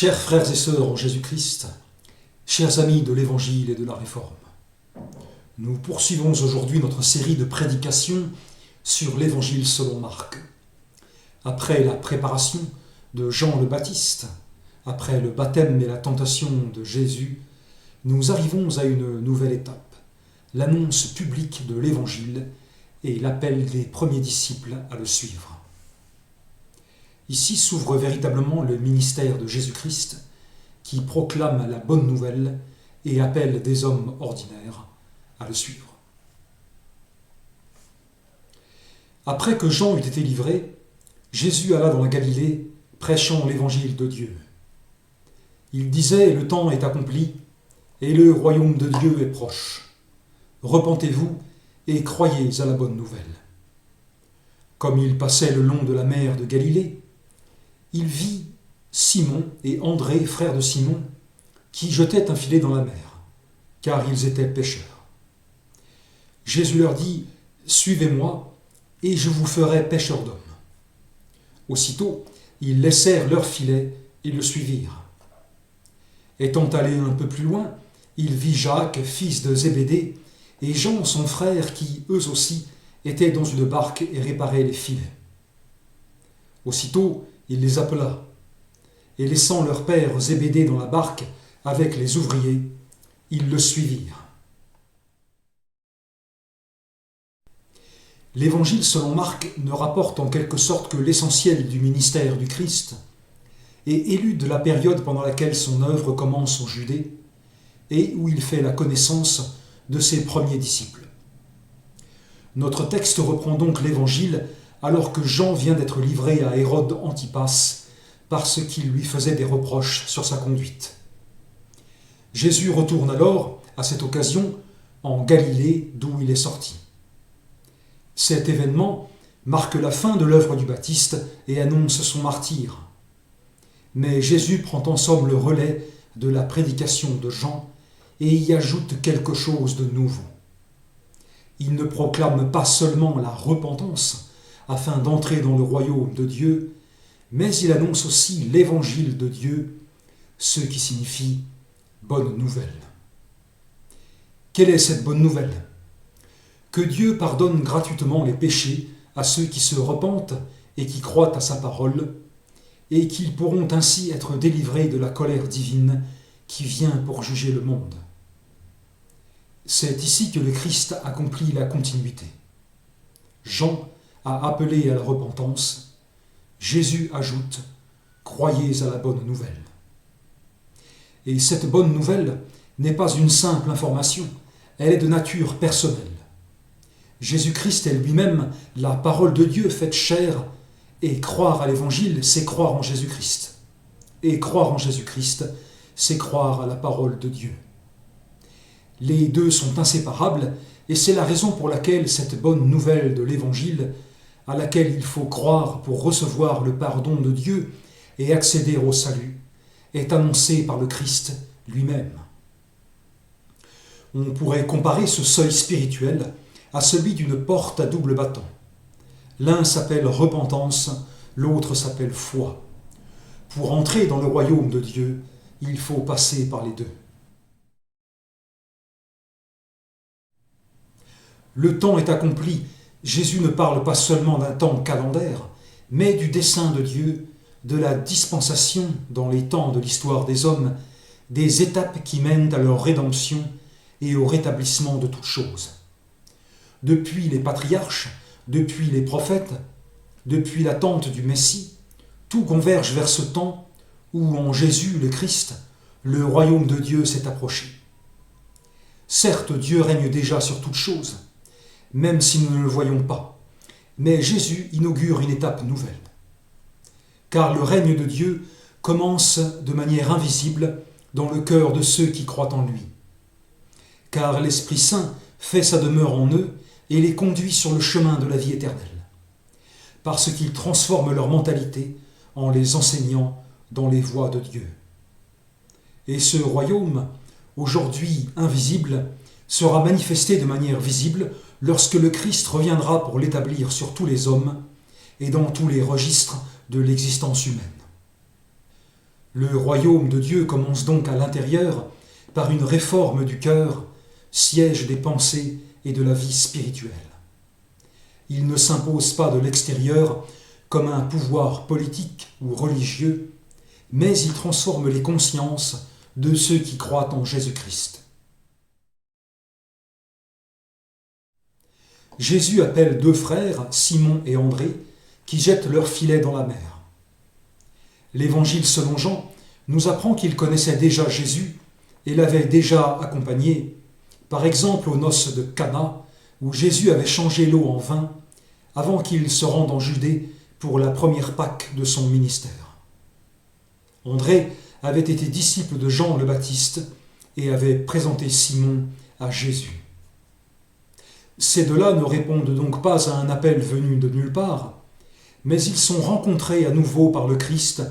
Chers frères et sœurs en Jésus-Christ, chers amis de l'Évangile et de la Réforme, nous poursuivons aujourd'hui notre série de prédications sur l'Évangile selon Marc. Après la préparation de Jean le Baptiste, après le baptême et la tentation de Jésus, nous arrivons à une nouvelle étape, l'annonce publique de l'Évangile et l'appel des premiers disciples à le suivre. Ici s'ouvre véritablement le ministère de Jésus-Christ qui proclame la bonne nouvelle et appelle des hommes ordinaires à le suivre. Après que Jean eut été livré, Jésus alla dans la Galilée, prêchant l'évangile de Dieu. Il disait « Le temps est accompli et le royaume de Dieu est proche. Repentez-vous et croyez à la bonne nouvelle. » Comme il passait le long de la mer de Galilée, il vit Simon et André, frères de Simon, qui jetaient un filet dans la mer, car ils étaient pêcheurs. Jésus leur dit « Suivez-moi, et je vous ferai pêcheurs d'hommes. » Aussitôt, ils laissèrent leur filet et le suivirent. Étant allé un peu plus loin, il vit Jacques, fils de Zébédée, et Jean, son frère, qui, eux aussi, étaient dans une barque et réparaient les filets. Aussitôt, il les appela, et laissant leur père Zébédée dans la barque avec les ouvriers, ils le suivirent. L'Évangile selon Marc ne rapporte en quelque sorte que l'essentiel du ministère du Christ et élude la période pendant laquelle son œuvre commence en Judée et où il fait la connaissance de ses premiers disciples. Notre texte reprend donc l'Évangile alors que Jean vient d'être livré à Hérode Antipas parce qu'il lui faisait des reproches sur sa conduite. Jésus retourne alors, à cette occasion, en Galilée d'où il est sorti. Cet événement marque la fin de l'œuvre du Baptiste et annonce son martyre. Mais Jésus prend en somme le relais de la prédication de Jean et y ajoute quelque chose de nouveau. Il ne proclame pas seulement la repentance afin d'entrer dans le royaume de Dieu, mais il annonce aussi l'évangile de Dieu, ce qui signifie bonne nouvelle. Quelle est cette bonne nouvelle ? Que Dieu pardonne gratuitement les péchés à ceux qui se repentent et qui croient à sa parole, et qu'ils pourront ainsi être délivrés de la colère divine qui vient pour juger le monde. C'est ici que le Christ accomplit la continuité. Jean a appelé à la repentance, Jésus ajoute « Croyez à la bonne nouvelle ». Et cette bonne nouvelle n'est pas une simple information, elle est de nature personnelle. Jésus-Christ est lui-même la parole de Dieu faite chair, et croire à l'Évangile, c'est croire en Jésus-Christ. Et croire en Jésus-Christ, c'est croire à la parole de Dieu. Les deux sont inséparables, et c'est la raison pour laquelle cette bonne nouvelle de l'Évangile, à laquelle il faut croire pour recevoir le pardon de Dieu et accéder au salut, est annoncée par le Christ lui-même. On pourrait comparer ce seuil spirituel à celui d'une porte à double battant. L'un s'appelle repentance, l'autre s'appelle foi. Pour entrer dans le royaume de Dieu, il faut passer par les deux. Le temps est accompli. Jésus ne parle pas seulement d'un temps calendaire, mais du dessein de Dieu, de la dispensation dans les temps de l'histoire des hommes, des étapes qui mènent à leur rédemption et au rétablissement de toutes choses. Depuis les patriarches, depuis les prophètes, depuis l'attente du Messie, tout converge vers ce temps où, en Jésus le Christ, le royaume de Dieu s'est approché. Certes, Dieu règne déjà sur toutes choses, même si nous ne le voyons pas, mais Jésus inaugure une étape nouvelle. Car le règne de Dieu commence de manière invisible dans le cœur de ceux qui croient en lui. Car l'Esprit Saint fait sa demeure en eux et les conduit sur le chemin de la vie éternelle, parce qu'il transforme leur mentalité en les enseignant dans les voies de Dieu. Et ce royaume, aujourd'hui invisible, sera manifesté de manière visible lorsque le Christ reviendra pour l'établir sur tous les hommes et dans tous les registres de l'existence humaine. Le royaume de Dieu commence donc à l'intérieur par une réforme du cœur, siège des pensées et de la vie spirituelle. Il ne s'impose pas de l'extérieur comme un pouvoir politique ou religieux, mais il transforme les consciences de ceux qui croient en Jésus-Christ. Jésus appelle deux frères, Simon et André, qui jettent leur filet dans la mer. L'Évangile selon Jean nous apprend qu'ils connaissaient déjà Jésus et l'avaient déjà accompagné, par exemple aux noces de Cana, où Jésus avait changé l'eau en vin avant qu'il se rende en Judée pour la première Pâque de son ministère. André avait été disciple de Jean le Baptiste et avait présenté Simon à Jésus. Ces deux-là ne répondent donc pas à un appel venu de nulle part, mais ils sont rencontrés à nouveau par le Christ,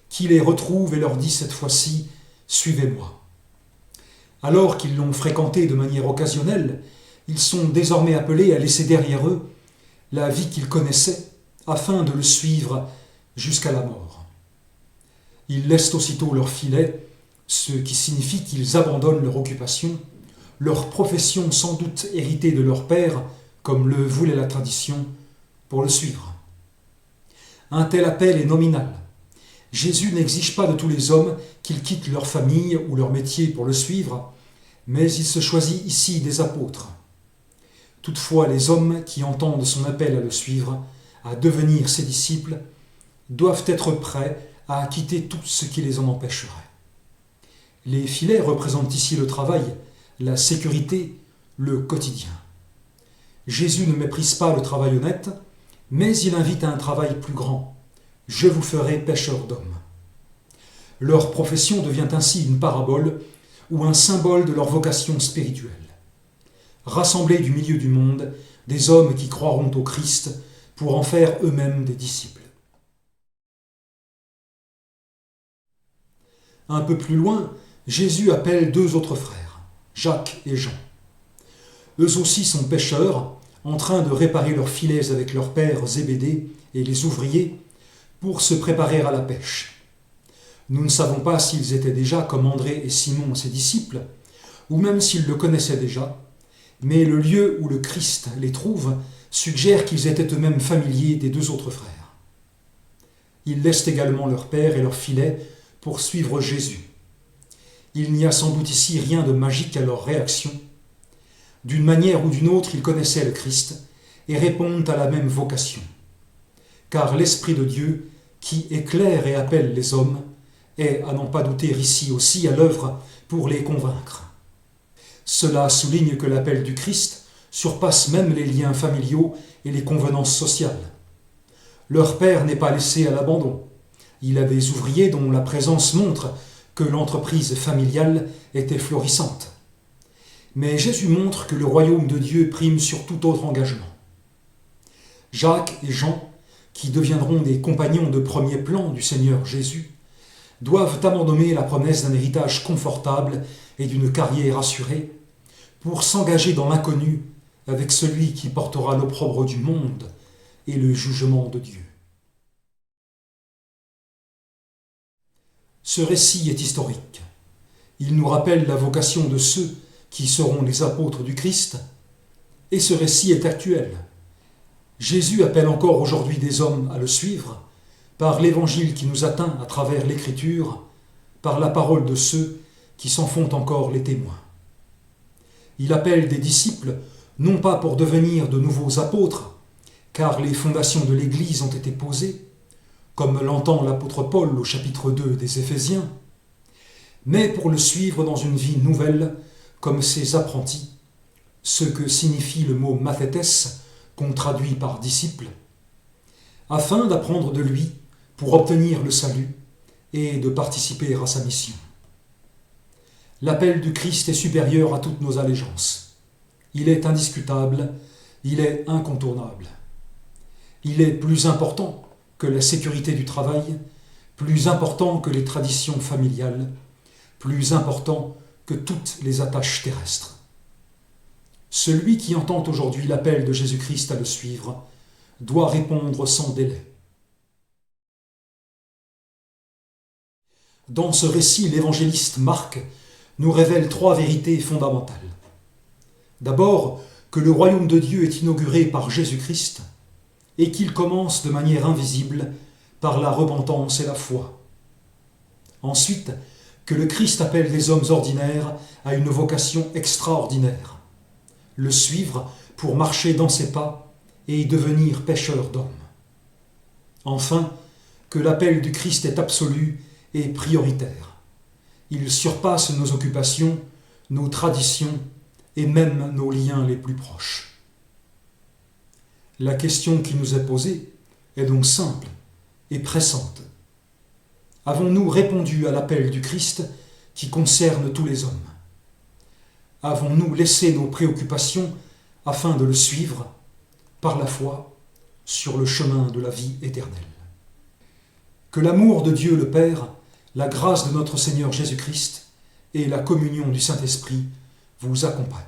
qui les retrouve et leur dit cette fois-ci « Suivez-moi ». Alors qu'ils l'ont fréquenté de manière occasionnelle, ils sont désormais appelés à laisser derrière eux la vie qu'ils connaissaient afin de le suivre jusqu'à la mort. Ils laissent aussitôt leur filet, ce qui signifie qu'ils abandonnent leur occupation, leur profession sans doute héritée de leur père, comme le voulait la tradition, pour le suivre. Un tel appel est nominal. Jésus n'exige pas de tous les hommes qu'ils quittent leur famille ou leur métier pour le suivre, mais il se choisit ici des apôtres. Toutefois, les hommes qui entendent son appel à le suivre, à devenir ses disciples, doivent être prêts à quitter tout ce qui les en empêcherait. Les filets représentent ici le travail, la sécurité, le quotidien. Jésus ne méprise pas le travail honnête, mais il invite à un travail plus grand. « Je vous ferai pêcheurs d'hommes ». Leur profession devient ainsi une parabole ou un symbole de leur vocation spirituelle. Rassembler du milieu du monde des hommes qui croiront au Christ pour en faire eux-mêmes des disciples. Un peu plus loin, Jésus appelle deux autres frères, Jacques et Jean. Eux aussi sont pêcheurs, en train de réparer leurs filets avec leur père Zébédée et les ouvriers pour se préparer à la pêche. Nous ne savons pas s'ils étaient déjà, comme André et Simon, ses disciples, ou même s'ils le connaissaient déjà, mais le lieu où le Christ les trouve suggère qu'ils étaient eux-mêmes familiers des deux autres frères. Ils laissent également leur père et leur filet pour suivre Jésus. Il n'y a sans doute ici rien de magique à leur réaction. D'une manière ou d'une autre, ils connaissaient le Christ et répondent à la même vocation. Car l'Esprit de Dieu, qui éclaire et appelle les hommes, est, à n'en pas douter ici aussi, à l'œuvre pour les convaincre. Cela souligne que l'appel du Christ surpasse même les liens familiaux et les convenances sociales. Leur père n'est pas laissé à l'abandon. Il a des ouvriers dont la présence montre que l'entreprise familiale était florissante. Mais Jésus montre que le royaume de Dieu prime sur tout autre engagement. Jacques et Jean, qui deviendront des compagnons de premier plan du Seigneur Jésus, doivent abandonner la promesse d'un héritage confortable et d'une carrière assurée pour s'engager dans l'inconnu avec celui qui portera l'opprobre du monde et le jugement de Dieu. Ce récit est historique. Il nous rappelle la vocation de ceux qui seront les apôtres du Christ, et ce récit est actuel. Jésus appelle encore aujourd'hui des hommes à le suivre par l'évangile qui nous atteint à travers l'Écriture, par la parole de ceux qui s'en font encore les témoins. Il appelle des disciples non pas pour devenir de nouveaux apôtres, car les fondations de l'Église ont été posées, comme l'entend l'apôtre Paul au chapitre 2 des Éphésiens, mais pour le suivre dans une vie nouvelle comme ses apprentis, ce que signifie le mot mathétes, qu'on traduit par disciple, afin d'apprendre de lui pour obtenir le salut et de participer à sa mission. L'appel du Christ est supérieur à toutes nos allégeances. Il est indiscutable, il est incontournable. Il est plus important que la sécurité du travail, plus important que les traditions familiales, plus important que toutes les attaches terrestres. Celui qui entend aujourd'hui l'appel de Jésus-Christ à le suivre doit répondre sans délai. Dans ce récit, l'évangéliste Marc nous révèle 3 vérités fondamentales. D'abord, que le royaume de Dieu est inauguré par Jésus-Christ et qu'il commence de manière invisible par la repentance et la foi. Ensuite, que le Christ appelle les hommes ordinaires à une vocation extraordinaire, le suivre pour marcher dans ses pas et y devenir pêcheurs d'hommes. Enfin, que l'appel du Christ est absolu et prioritaire. Il surpasse nos occupations, nos traditions et même nos liens les plus proches. La question qui nous est posée est donc simple et pressante. Avons-nous répondu à l'appel du Christ qui concerne tous les hommes? Avons-nous laissé nos préoccupations afin de le suivre par la foi sur le chemin de la vie éternelle? Que l'amour de Dieu le Père, la grâce de notre Seigneur Jésus-Christ et la communion du Saint-Esprit vous accompagnent.